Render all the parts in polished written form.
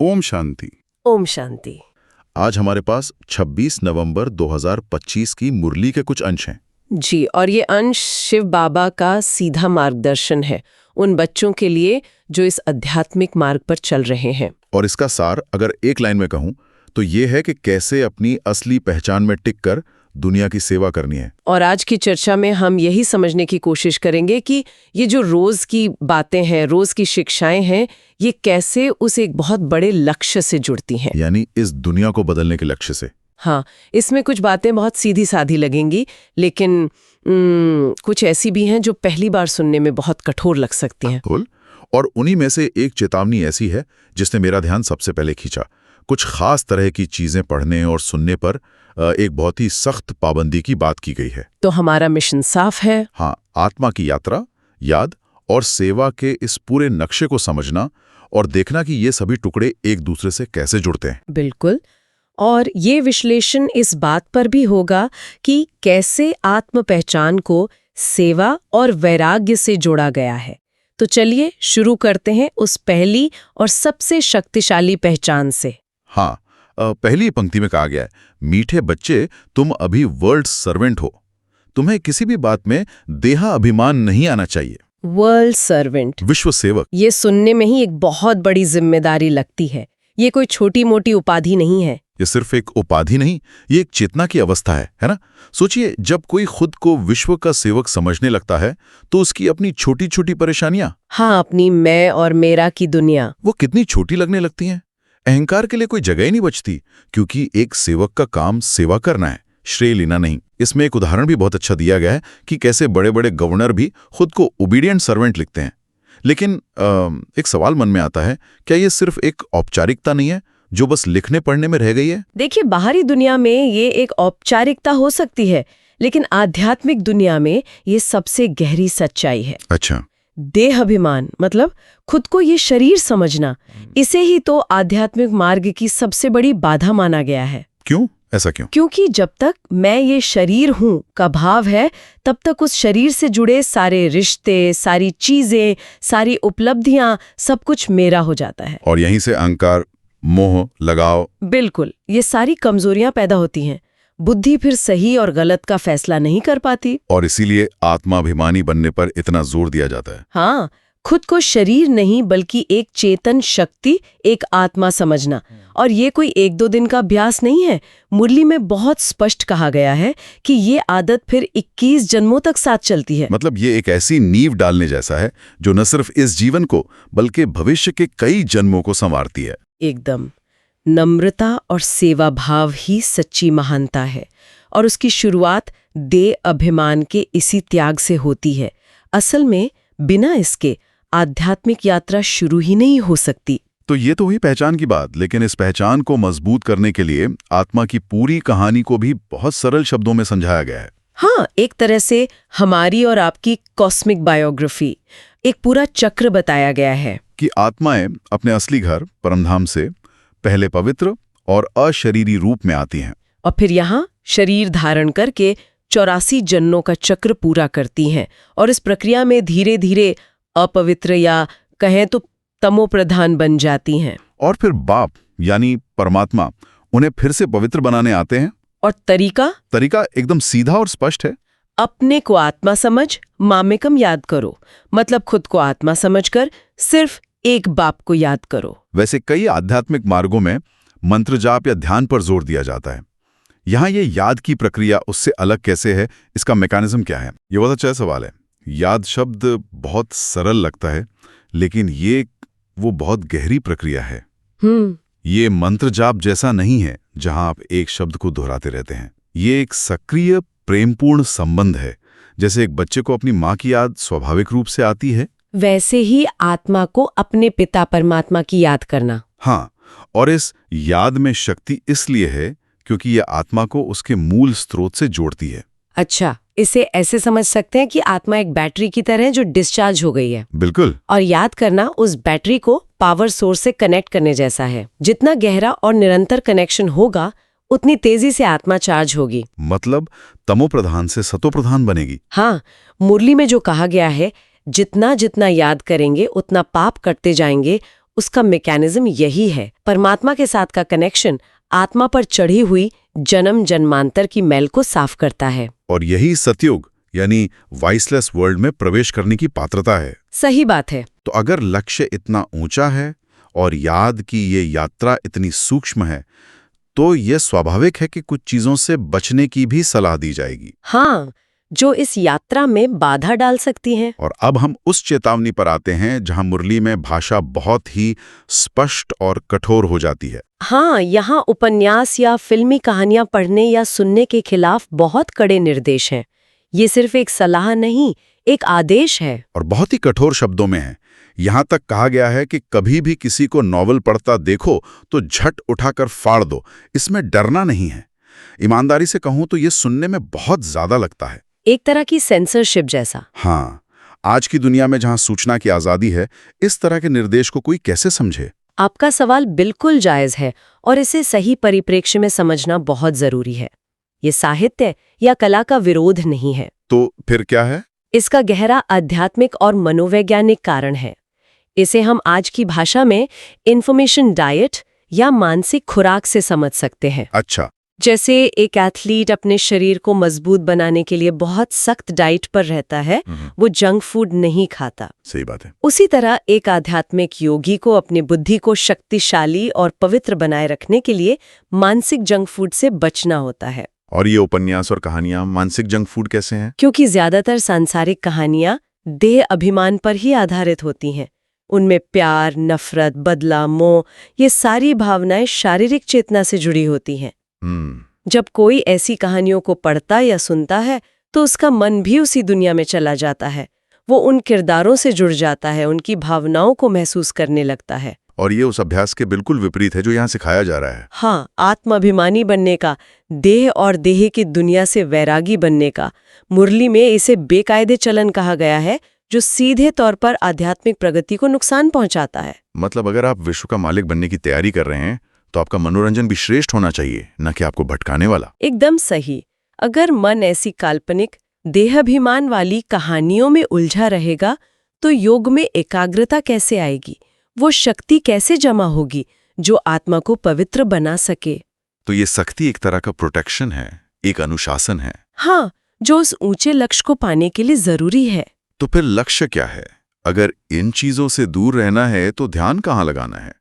ओम शांति। ओम शांति। आज हमारे पास 26 नवंबर 2025 की मुरली के कुछ अंश हैं। जी, और ये अंश शिव बाबा का सीधा मार्गदर्शन है उन बच्चों के लिए जो इस आध्यात्मिक मार्ग पर चल रहे हैं। और इसका सार अगर एक लाइन में कहूं तो ये है कि कैसे अपनी असली पहचान में टिककर दुनिया की सेवा करनी है। और आज की चर्चा में हम यही समझने की कोशिश करेंगे कि ये जो रोज की बातें हैं, रोज की शिक्षाएं हैं, ये कैसे उस एक बहुत बड़े लक्ष्य से जुड़ती हैं। यानी इस दुनिया को बदलने के लक्ष्य से। हाँ, इसमें कुछ बातें बहुत सीधी साधी लगेंगी, लेकिन कुछ ऐसी भी हैं जो पहली बार सुनने में बहुत कठोर लग सकती हैं। और उन्हीं में से एक चेतावनी ऐसी है जिसने मेरा ध्यान सबसे पहले खींचा। कुछ खास तरह की चीजें पढ़ने और सुनने पर एक बहुत ही सख्त पाबंदी की बात की गई है। तो हमारा मिशन साफ है। हाँ, आत्मा की यात्रा, याद और सेवा के इस पूरे नक्शे को समझना और देखना कि ये सभी टुकड़े एक दूसरे से कैसे जुड़ते हैं। बिल्कुल। और ये विश्लेषण इस बात पर भी होगा कि कैसे आत्म पहचान को सेवा और वैराग्य से जोड़ा गया है। तो चलिए शुरू करते हैं उस पहली और सबसे शक्तिशाली पहचान से। हाँ, पहली पंक्ति में कहा गया है, मीठे बच्चे तुम अभी वर्ल्ड सर्वेंट हो। तुम्हें किसी भी बात में देहा अभिमान नहीं आना चाहिए। वर्ल्ड सर्वेंट, विश्व सेवक। ये सुनने में ही एक बहुत बड़ी जिम्मेदारी लगती है। ये कोई छोटी मोटी उपाधि नहीं है। ये सिर्फ एक उपाधि नहीं, ये एक चेतना की अवस्था है ना? सोचिए, जब कोई खुद को विश्व का सेवक समझने लगता है तो उसकी अपनी छोटी छोटी परेशानियां, हाँ, अपनी मैं और मेरा की दुनिया, वो कितनी छोटी लगने लगती हैं। अहंकार के लिए कोई जगह ही नहीं बचती, क्योंकि एक सेवक का काम सेवा करना है, श्रेय लेना नहीं। इसमें एक उदाहरण भी बहुत अच्छा दिया गया है कि कैसे बड़े बड़े गवर्नर भी खुद को ओबीडिएंट सर्वेंट लिखते हैं। लेकिन एक सवाल मन में आता है, क्या ये सिर्फ एक औपचारिकता नहीं है जो बस लिखने पढ़ने में रह गई है? देखिए, बाहरी दुनिया में ये एक औपचारिकता हो सकती है, लेकिन आध्यात्मिक दुनिया में ये सबसे गहरी सच्चाई है। अच्छा। देहाभिमान मतलब खुद को ये शरीर समझना, इसे ही तो आध्यात्मिक मार्ग की सबसे बड़ी बाधा माना गया है। क्यों? ऐसा क्यों? क्योंकि जब तक मैं ये शरीर हूं का भाव है, तब तक उस शरीर से जुड़े सारे रिश्ते, सारी चीजें, सारी उपलब्धियां, सब कुछ मेरा हो जाता है। और यहीं से अहंकार, मोह, लगाव, बिल्कुल, ये सारी कमजोरियां पैदा होती हैं। बुद्धि फिर सही और गलत का फैसला नहीं कर पाती। और इसीलिए आत्माभिमानी बनने पर इतना जोर दिया जाता है। हाँ, खुद को शरीर नहीं बल्कि एक चेतन शक्ति, एक आत्मा समझना। और ये कोई एक दो दिन का अभ्यास नहीं है। मुरली में बहुत स्पष्ट कहा गया है कि ये आदत फिर 21 जन्मों तक साथ चलती है। मतलब ये एक ऐसी नींव डालने जैसा है जो न सिर्फ इस जीवन को बल्कि भविष्य के कई जन्मों को संवारती है। एकदम। नम्रता और सेवा भाव ही सच्ची महानता है, और उसकी शुरुआत देह अभिमान के इसी त्याग से होती है। असल में बिना इसके आध्यात्मिक यात्रा शुरू ही नहीं हो सकती। तो ये तो हुई पहचान की बात, लेकिन इस पहचान को मजबूत करने के लिए आत्मा की पूरी कहानी को भी बहुत सरल शब्दों में समझाया गया है। हाँ, एक तरह से हमारी और आपकी कॉस्मिक बायोग्राफी, एक पूरा चक्र बताया गया है कि आत्माएं अपने असली घर परमधाम से पहले पवित्र और अशरीरी रूप में आती हैं, और फिर यहाँ शरीर धारण करके 84 जन्मों का चक्र पूरा करती हैं, और इस प्रक्रिया में धीरे धीरे अपवित्र या कहें तो तमोप्रधान बन जाती हैं। और फिर बाप यानी परमात्मा उन्हें फिर से पवित्र बनाने आते हैं। और तरीका एकदम सीधा और स्पष्ट है। अपने को आत्मा समझ, मामेकम याद करो। मतलब खुद को आत्मा समझकर सिर्फ एक बाप को याद करो। वैसे कई आध्यात्मिक मार्गों में मंत्र जाप या ध्यान पर जोर दिया जाता है। यहाँ ये याद की प्रक्रिया उससे अलग कैसे है, इसका मैकेनिज्म क्या है? ये बहुत अच्छा सवाल है। याद शब्द बहुत सरल लगता है, लेकिन ये वो बहुत गहरी प्रक्रिया है। ये मंत्र जाप जैसा नहीं है जहां आप एक शब्द को दोहराते रहते हैं। ये एक सक्रिय प्रेमपूर्ण संबंध है। जैसे एक बच्चे को अपनी माँ की याद स्वाभाविक रूप से आती है, वैसे ही आत्मा को अपने पिता परमात्मा की याद करना। हाँ, और इस याद में शक्ति इसलिए है क्योंकि ये आत्मा को उसके मूल स्रोत से जोड़ती है। अच्छा, इसे ऐसे समझ सकते हैं कि आत्मा एक बैटरी की तरह है जो डिस्चार्ज हो गई है। बिल्कुल। और याद करना उस बैटरी को पावर सोर्स से कनेक्ट करने जैसा है। जितना गहरा और निरंतर कनेक्शन होगा, उतनी तेजी से आत्मा चार्ज होगी। मतलब तमोप्रधान से सतोप्रधान बनेगी। हाँ, मुरली में जो कहा गया है, जितना जितना याद करेंगे उतना पाप करते जाएंगे, उसका मैकेनिज्म यही है। परमात्मा के साथ का कनेक्शन आत्मा पर चढ़ी हुई जन्म जन्मांतर की मैल को साफ करता है। और यही सतयुग यानी वाइसलेस वर्ल्ड में प्रवेश करने की पात्रता है। सही बात है। तो अगर लक्ष्य इतना ऊंचा है और याद की ये यात्रा इतनी सूक्ष्म है, तो यह स्वाभाविक है कि कुछ चीजों से बचने की भी सलाह दी जाएगी। हाँ, जो इस यात्रा में बाधा डाल सकती हैं। और अब हम उस चेतावनी पर आते हैं जहां मुरली में भाषा बहुत ही स्पष्ट और कठोर हो जाती है। हाँ, यहाँ उपन्यास या फिल्मी कहानियां पढ़ने या सुनने के खिलाफ बहुत कड़े निर्देश हैं। ये सिर्फ एक सलाह नहीं, एक आदेश है। और बहुत ही कठोर शब्दों में है। यहां तक कहा गया है कि कभी भी किसी को नॉवल पढ़ता देखो तो झट उठाकर फाड़ दो, इसमें डरना नहीं है। ईमानदारी से कहूं तो ये सुनने में बहुत ज्यादा लगता है, एक तरह की सेंसरशिप जैसा। हाँ, आज की दुनिया में जहां सूचना की आजादी है, इस तरह के निर्देश को कोई कैसे समझे? आपका सवाल बिल्कुल जायज है और इसे सही परिप्रेक्ष्य में समझना बहुत जरूरी है। ये साहित्य या कला का विरोध नहीं है। तो फिर क्या है? इसका गहरा आध्यात्मिक और मनोवैज्ञानिक कारण है। इसे हम आज की भाषा में इंफॉर्मेशन डाइट या मानसिक खुराक से समझ सकते हैं। अच्छा। जैसे एक एथलीट अपने शरीर को मजबूत बनाने के लिए बहुत सख्त डाइट पर रहता है, वो जंक फूड नहीं खाता। सही बात है। उसी तरह एक आध्यात्मिक योगी को अपनी बुद्धि को शक्तिशाली और पवित्र बनाए रखने के लिए मानसिक जंक फूड से बचना होता है। और ये उपन्यास और कहानियां मानसिक जंक फूड कैसे हैं? क्योंकि ज्यादातर सांसारिक कहानियां देह अभिमान पर ही आधारित होती हैं। उनमें प्यार, नफरत, बदला, मोह, ये सारी भावनाएं शारीरिक चेतना से जुड़ी होती हैं। जब कोई ऐसी कहानियों को पढ़ता या सुनता है तो उसका मन भी उसी दुनिया में चला जाता है। वो उन किरदारों से जुड़ जाता है, उनकी भावनाओं को महसूस करने लगता है। और ये उस अभ्यास के बिल्कुल विपरीत है जो यहाँ सिखाया जा रहा है। हाँ, आत्माभिमानी बनने का, देह और देह की दुनिया से वैरागी बनने का। मुरली में इसे बेकायदे चलन कहा गया है, जो सीधे तौर पर आध्यात्मिक प्रगति को नुकसान पहुंचाता है। मतलब अगर आप विश्व का मालिक बनने की तैयारी कर रहे हैं तो आपका मनोरंजन भी श्रेष्ठ होना चाहिए, न कि आपको भटकाने वाला। एकदम सही। अगर मन ऐसी काल्पनिक देहाभिमान वाली कहानियों में उलझा रहेगा तो योग में एकाग्रता कैसे आएगी? वो शक्ति कैसे जमा होगी जो आत्मा को पवित्र बना सके? तो ये शक्ति एक तरह का प्रोटेक्शन है, एक अनुशासन है। हाँ, जो उस ऊंचे लक्ष्य को पाने के लिए जरूरी है। तो फिर लक्ष्य क्या है? अगर इन चीजों से दूर रहना है तो ध्यान कहाँ लगाना है?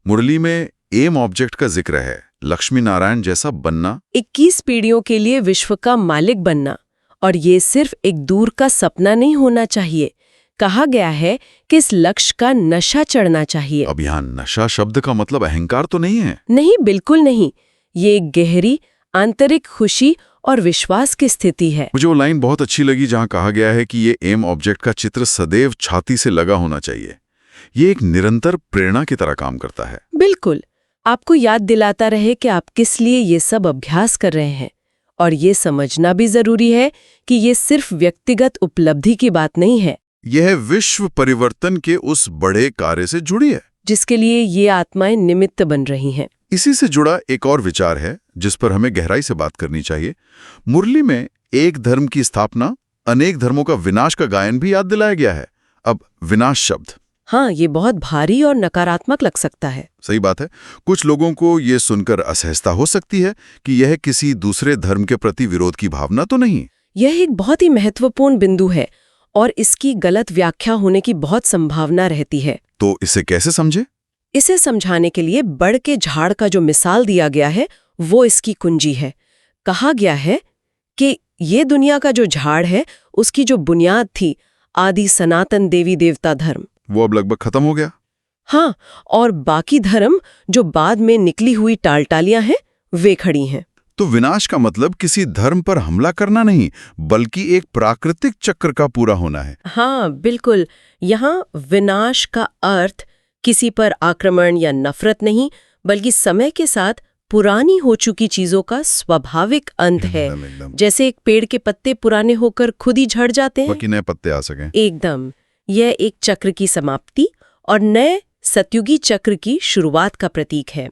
मुरली में एम ऑब्जेक्ट का जिक्र है, लक्ष्मी नारायण जैसा बनना, 21 पीढ़ियों के लिए विश्व का मालिक बनना। और ये सिर्फ एक दूर का सपना नहीं होना चाहिए। कहा गया है कि इस लक्ष्य का नशा चढ़ना चाहिए। अब यहाँ नशा शब्द का मतलब अहंकार तो नहीं है? नहीं, बिल्कुल नहीं। ये एक गहरी आंतरिक खुशी और विश्वास की स्थिति है। मुझे वो लाइन बहुत अच्छी लगी जहाँ कहा गया है कि ये एम ऑब्जेक्ट का चित्र सदैव छाती से लगा होना चाहिए। ये एक निरंतर प्रेरणा की तरह काम करता है। बिल्कुल, आपको याद दिलाता रहे कि आप किस लिए ये सब अभ्यास कर रहे हैं। और ये समझना भी जरूरी है कि ये सिर्फ व्यक्तिगत उपलब्धि की बात नहीं है। यह विश्व परिवर्तन के उस बड़े कार्य से जुड़ी है जिसके लिए ये आत्माएं निमित्त बन रही हैं। इसी से जुड़ा एक और विचार है जिस पर हमें गहराई से बात करनी चाहिए। मुरली में एक धर्म की स्थापना, अनेक धर्मों का विनाश का गायन भी याद दिलाया गया है। अब विनाश शब्द, हाँ, ये बहुत भारी और नकारात्मक लग सकता है। सही बात है। कुछ लोगों को ये सुनकर असहजता हो सकती है कि यह किसी दूसरे धर्म के प्रति विरोध की भावना तो नहीं। यह एक बहुत ही महत्वपूर्ण बिंदु है और इसकी गलत व्याख्या होने की बहुत संभावना रहती है। तो इसे कैसे समझे? इसे समझाने के लिए बड़ के झाड़ का जो मिसाल दिया गया है वो इसकी कुंजी है। कहा गया है कि ये दुनिया का जो झाड़ है उसकी जो बुनियाद थी आदि सनातन देवी देवता धर्म, वो अब लगभग खत्म हो गया। हाँ, और बाकी धर्म जो बाद में निकली हुई टालटालियां हैं वे खड़ी हैं। तो विनाश का मतलब किसी धर्म पर हमला करना नहीं, बल्कि एक प्राकृतिक चक्र का पूरा होना है। हाँ, बिल्कुल। यहाँ विनाश का अर्थ किसी पर आक्रमण या नफरत नहीं, बल्कि समय के साथ पुरानी हो चुकी चीजों का स्वाभाविक अंत है। एकदम। जैसे एक पेड़ के पत्ते पुराने होकर खुद ही झड़ जाते हैं, बाकी नए पत्ते आ सकें। एकदम। यह एक चक्र की समाप्ति और नए सतयुगी चक्र की शुरुआत का प्रतीक है।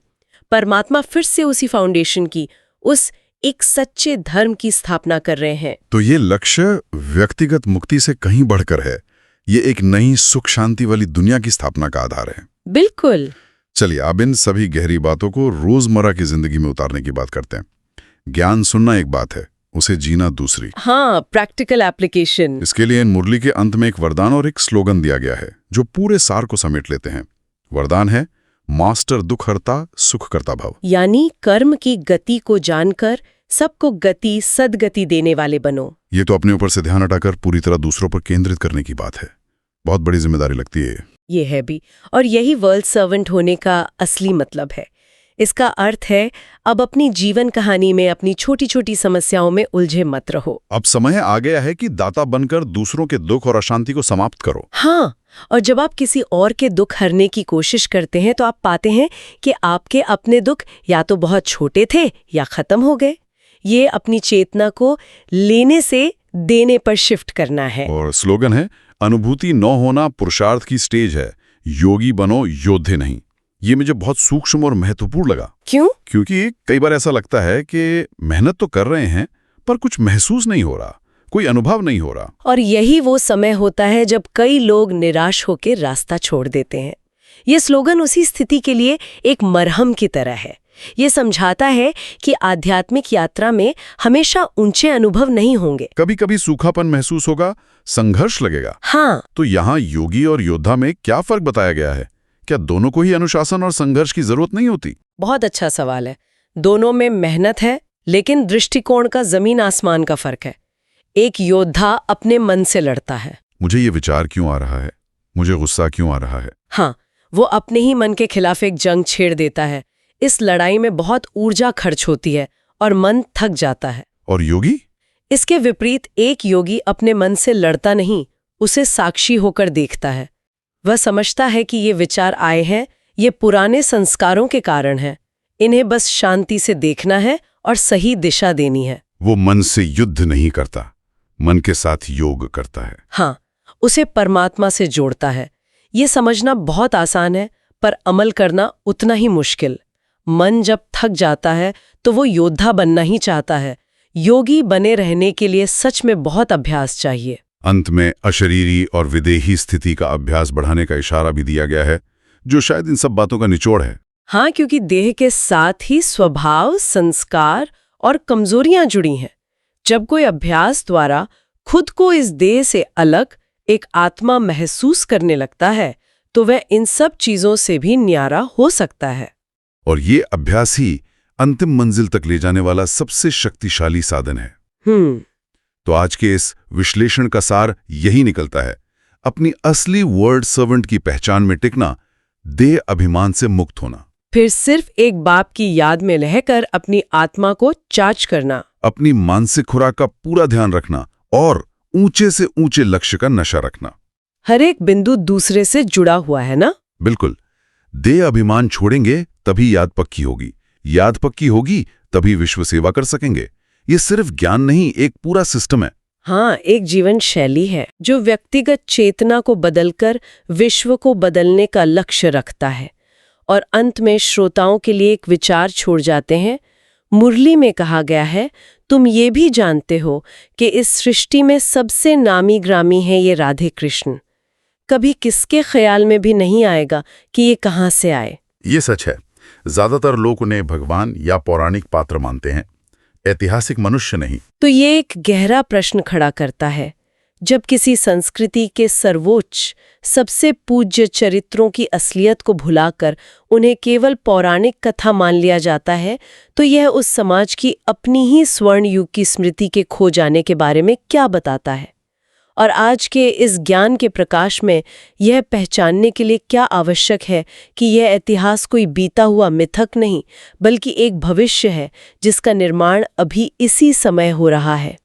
परमात्मा फिर से उसी फाउंडेशन की, उस एक सच्चे धर्म की स्थापना कर रहे हैं। तो ये लक्ष्य व्यक्तिगत मुक्ति से कहीं बढ़कर है। ये एक नई सुख शांति वाली दुनिया की स्थापना का आधार है। बिल्कुल। चलिए अब इन सभी गहरी बातों को रोजमर्रा की जिंदगी में उतारने की बात करते हैं। ज्ञान सुनना एक बात है, उसे जीना दूसरी। हाँ, प्रैक्टिकल एप्लीकेशन। इसके लिए इन मुरली के अंत में एक वरदान और एक स्लोगन दिया गया है जो पूरे सार को समेट लेते हैं। वरदान है, मास्टर दुख हरता सुख करता भव। यानी कर्म की गति को जानकर सबको गति सद्गति देने वाले बनो। ये तो अपने ऊपर से ध्यान हटाकर पूरी तरह दूसरों पर केंद्रित करने की बात है। बहुत बड़ी जिम्मेदारी लगती है ये है भी, और यही वर्ल्ड सर्वेंट होने का असली मतलब है। इसका अर्थ है अब अपनी जीवन कहानी में अपनी छोटी छोटी समस्याओं में उलझे मत रहो। अब समय आ गया है कि दाता बनकर दूसरों के दुख और अशांति को समाप्त करो। हाँ, और जब आप किसी और के दुख हरने की कोशिश करते हैं तो आप पाते हैं कि आपके अपने दुख या तो बहुत छोटे थे या खत्म हो गए। ये अपनी चेतना को लेने से देने पर शिफ्ट करना है। और स्लोगन है, अनुभूति न होना पुरुषार्थ की स्टेज है, योगी बनो योद्धे नहीं। ये मुझे बहुत सूक्ष्म और महत्वपूर्ण लगा। क्यों? क्योंकि कई बार ऐसा लगता है कि मेहनत तो कर रहे हैं पर कुछ महसूस नहीं हो रहा, कोई अनुभव नहीं हो रहा। और यही वो समय होता है जब कई लोग निराश होकर रास्ता छोड़ देते हैं। ये स्लोगन उसी स्थिति के लिए एक मरहम की तरह है। ये समझाता है कि आध्यात्मिक यात्रा में हमेशा ऊंचे अनुभव नहीं होंगे। कभी कभी सूखापन महसूस होगा, संघर्ष लगेगा। हाँ, तो यहाँ योगी और योद्धा में क्या फर्क बताया गया है? क्या दोनों को ही अनुशासन और संघर्ष की जरूरत नहीं होती? बहुत अच्छा सवाल है। दोनों में मेहनत है, लेकिन दृष्टिकोण का जमीन आसमान का फर्क है। एक योद्धा अपने मन से लड़ता है। मुझे ये विचार क्यों आ रहा है, मुझे गुस्सा क्यों आ रहा है। हाँ, वो अपने ही मन के खिलाफ एक जंग छेड़ देता है। इस लड़ाई में बहुत ऊर्जा खर्च होती है और मन थक जाता है। और योगी? इसके विपरीत एक योगी अपने मन से लड़ता नहीं, उसे साक्षी होकर देखता है। वह समझता है कि ये विचार आए हैं, ये पुराने संस्कारों के कारण हैं। इन्हें बस शांति से देखना है और सही दिशा देनी है। वो मन से युद्ध नहीं करता, मन के साथ योग करता है। हाँ, उसे परमात्मा से जोड़ता है। ये समझना बहुत आसान है, पर अमल करना उतना ही मुश्किल। मन जब थक जाता है तो वो योद्धा बनना ही चाहता है। योगी बने रहने के लिए सच में बहुत अभ्यास चाहिए। अंत में अशरीरी और विदेही स्थिति का अभ्यास बढ़ाने का इशारा भी दिया गया है, जो शायद इन सब बातों का निचोड़ है। हाँ, क्योंकि देह के साथ ही स्वभाव, संस्कार और कमजोरियां जुड़ी हैं। जब कोई अभ्यास द्वारा खुद को इस देह से अलग एक आत्मा महसूस करने लगता है तो वह इन सब चीजों से भी न्यारा हो सकता है। और ये अभ्यास ही अंतिम मंजिल तक ले जाने वाला सबसे शक्तिशाली साधन है। तो आज के इस विश्लेषण का सार यही निकलता है, अपनी असली वर्ल्ड सर्वेंट की पहचान में टिकना, देह अभिमान से मुक्त होना, फिर सिर्फ एक बाप की याद में रहकर अपनी आत्मा को चार्ज करना, अपनी मानसिक खुराक का पूरा ध्यान रखना और ऊंचे से ऊंचे लक्ष्य का नशा रखना। हर एक बिंदु दूसरे से जुड़ा हुआ है ना? बिल्कुल। देह अभिमान छोड़ेंगे तभी याद पक्की होगी, याद पक्की होगी तभी विश्व सेवा कर सकेंगे। ये सिर्फ ज्ञान नहीं, एक पूरा सिस्टम है। हाँ, एक जीवन शैली है जो व्यक्तिगत चेतना को बदलकर विश्व को बदलने का लक्ष्य रखता है। और अंत में श्रोताओं के लिए एक विचार छोड़ जाते हैं। मुरली में कहा गया है, तुम ये भी जानते हो कि इस सृष्टि में सबसे नामी ग्रामी है ये राधे कृष्ण। कभी किसके ख्याल में भी नहीं आएगा कि ये कहाँ से आए। ये सच है। ज्यादातर लोग उन्हें भगवान या पौराणिक पात्र मानते हैं, ऐतिहासिक मनुष्य नहीं। तो ये एक गहरा प्रश्न खड़ा करता है। जब किसी संस्कृति के सर्वोच्च, सबसे पूज्य चरित्रों की असलियत को भुलाकर उन्हें केवल पौराणिक कथा मान लिया जाता है, तो यह उस समाज की अपनी ही स्वर्ण युग की स्मृति के खो जाने के बारे में क्या बताता है? और आज के इस ज्ञान के प्रकाश में यह पहचानने के लिए क्या आवश्यक है कि यह इतिहास कोई बीता हुआ मिथक नहीं, बल्कि एक भविष्य है जिसका निर्माण अभी इसी समय हो रहा है।